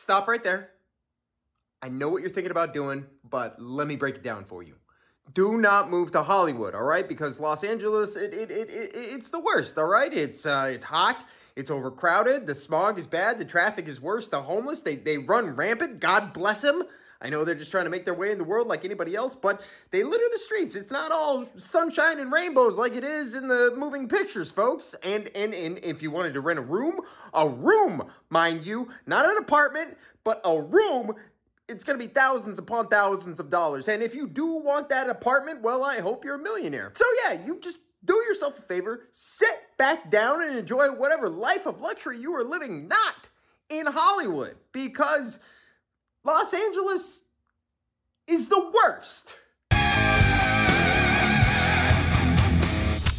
Stop right there. I know what you're thinking about doing, but let me break it down for you. Do not move to Hollywood, all right? Because Los Angeles, it's the worst, all right? It's hot, it's overcrowded, the smog is bad, the traffic is worse, the homeless, they run rampant, God bless them. I know they're just trying to make their way in the world like anybody else, but they litter the streets. It's not all sunshine and rainbows like it is in the moving pictures, folks. And if you wanted to rent a room, mind you, not an apartment, but a room, it's going to be thousands upon thousands of dollars. And if you do want that apartment, well, I hope you're a millionaire. So yeah, you just do yourself a favor, sit back down and enjoy whatever life of luxury you are living, not in Hollywood, because Los Angeles is the worst.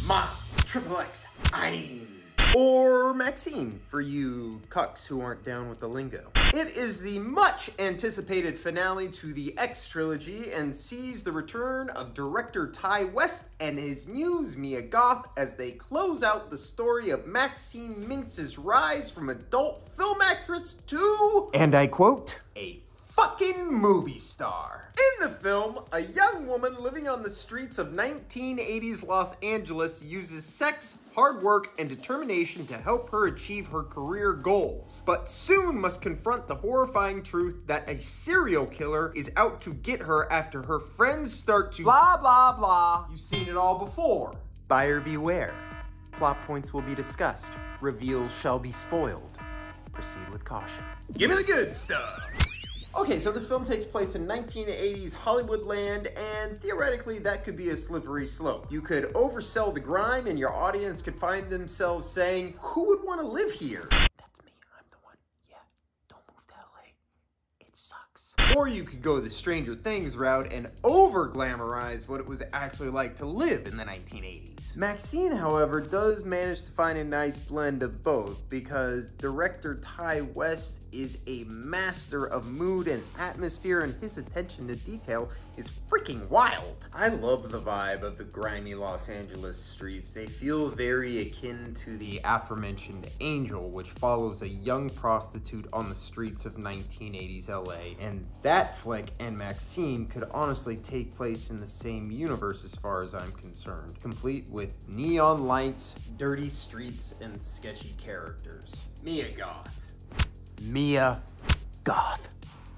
MaXXXine. Or MaXXXine, for you cucks who aren't down with the lingo. It is the much anticipated finale to the X trilogy and sees the return of director Ty West and his muse Mia Goth as they close out the story of Maxine Minx's rise from adult film actress to, and I quote, a fucking movie star. In the film, a young woman living on the streets of 1980s Los Angeles uses sex, hard work, and determination to help her achieve her career goals, but soon must confront the horrifying truth that a serial killer is out to get her after her friends start to blah blah blah. You've seen it all before. Buyer beware. Plot points will be discussed. Reveals shall be spoiled. Proceed with caution. Give me the good stuff. Okay, so this film takes place in 1980s Hollywood land, and theoretically that could be a slippery slope. You could oversell the grime and your audience could find themselves saying, who would want to live here? That's me, I'm the one. Yeah, don't move to LA. It sucks. Or you could go the Stranger Things route and over-glamorize what it was actually like to live in the 1980s. MaXXXine, however, does manage to find a nice blend of both because director Ty West is a master of mood and atmosphere, and his attention to detail is freaking wild. I love the vibe of the grimy Los Angeles streets. They feel very akin to the aforementioned Angel, which follows a young prostitute on the streets of 1980s LA, and that flick and MaXXXine could honestly take place in the same universe as far as I'm concerned, complete with neon lights, dirty streets, and sketchy characters. Mia Goth. Mia Goth.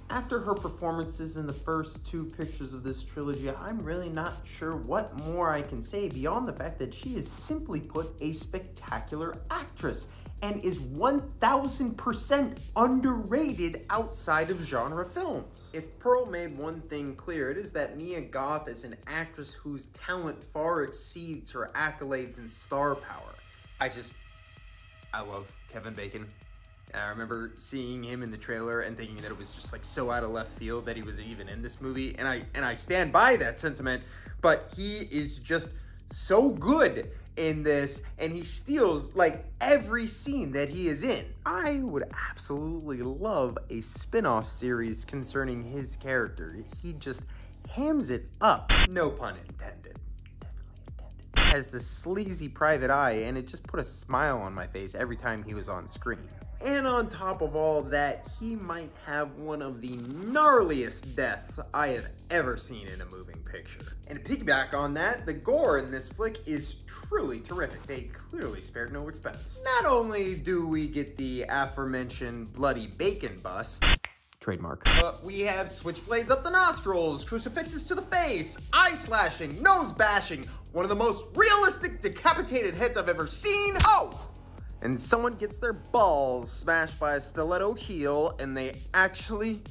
After her performances in the first two pictures of this trilogy, I'm really not sure what more I can say beyond the fact that she is, simply put, a spectacular actress and is 1000% underrated outside of genre films. If Pearl made one thing clear, it is that Mia Goth is an actress whose talent far exceeds her accolades and star power. I love Kevin Bacon. And I remember seeing him in the trailer and thinking that it was just like so out of left field that he was even in this movie. And I stand by that sentiment, but he is just so good in this, and he steals like every scene that he is in. I would absolutely love a spin-off series concerning his character. He just hams it up. No pun intended. Definitely intended. Has this sleazy private eye, and it just put a smile on my face every time he was on screen. And on top of all that, he might have one of the gnarliest deaths I have ever seen in a moving picture. And to piggyback on that, the gore in this flick is truly terrific. They clearly spared no expense. Not only do we get the aforementioned bloody bacon bust, trademark, but we have switchblades up the nostrils, crucifixes to the face, eye slashing, nose bashing, one of the most realistic decapitated heads I've ever seen. Oh! And someone gets their balls smashed by a stiletto heel, and they actually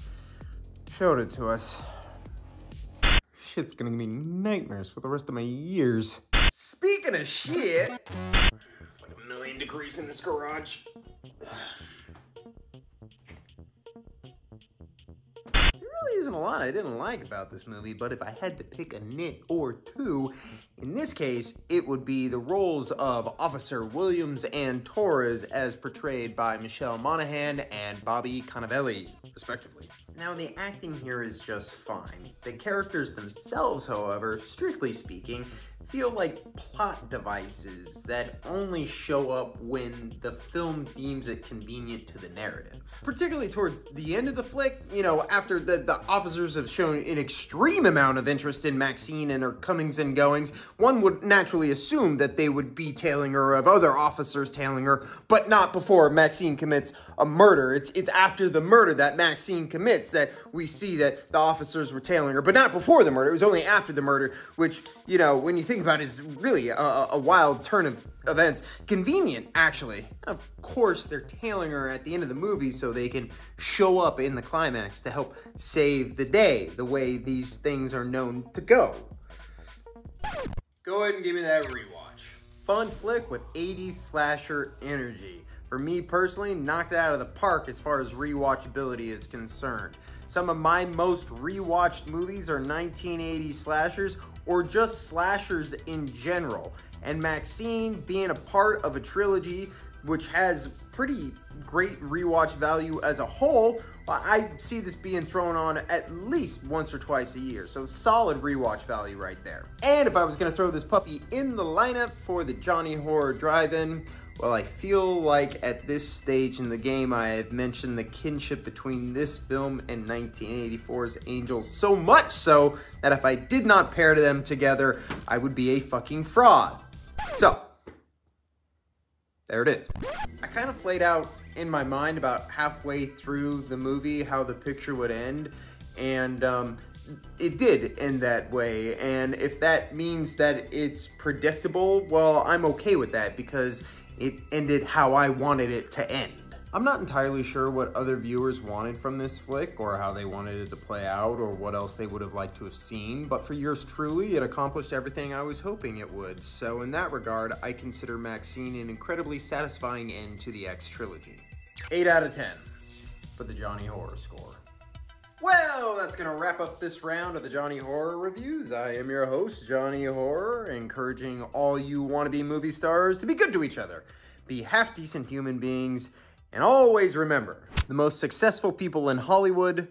showed it to us. Shit's gonna give me nightmares for the rest of my years. Speaking of shit, it's like 1,000,000 degrees in this garage. There really isn't a lot I didn't like about this movie, but if I had to pick a nit or two, in this case, it would be the roles of Officer Williams and Torres as portrayed by Michelle Monaghan and Bobby Cannavale, respectively. Now, the acting here is just fine. The characters themselves, however, strictly speaking, feel like plot devices that only show up when the film deems it convenient to the narrative. Particularly towards the end of the flick, you know, after the officers have shown an extreme amount of interest in MaXXXine and her comings and goings, one would naturally assume that they would be tailing her, of other officers tailing her, but not before MaXXXine commits a murder. It's after the murder that MaXXXine commits that we see that the officers were tailing her, but not before the murder. It was only after the murder, which, you know, when you think about it, is really a wild turn of events. Convenient, actually. And of course, they're tailing her at the end of the movie so they can show up in the climax to help save the day, the way these things are known to go. Go ahead and give me that rewatch. Fun flick with 80s slasher energy. For me personally, knocked it out of the park as far as rewatchability is concerned. Some of my most rewatched movies are 1980s slashers or just slashers in general. And MaXXXine being a part of a trilogy which has pretty great rewatch value as a whole, I see this being thrown on at least once or twice a year. So solid rewatch value right there. And if I was gonna throw this puppy in the lineup for the Jony Horror Drive-In, well, I feel like at this stage in the game, I have mentioned the kinship between this film and 1984's Angels so much so that if I did not pair them together, I would be a fucking fraud. So, there it is. I kind of played out in my mind about halfway through the movie how the picture would end, and it did end that way, and if that means that it's predictable, well, I'm okay with that because it ended how I wanted it to end. I'm not entirely sure what other viewers wanted from this flick or how they wanted it to play out or what else they would have liked to have seen, but for yours truly, it accomplished everything I was hoping it would. So in that regard, I consider MaXXXine an incredibly satisfying end to the X trilogy. 8 out of 10 for the Jony Horror score. Well, that's gonna wrap up this round of the Jony Horror reviews. I am your host, Jony Horror, encouraging all you wannabe movie stars to be good to each other, be half-decent human beings, and always remember, the most successful people in Hollywood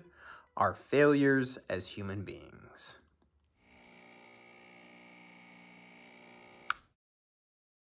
are failures as human beings.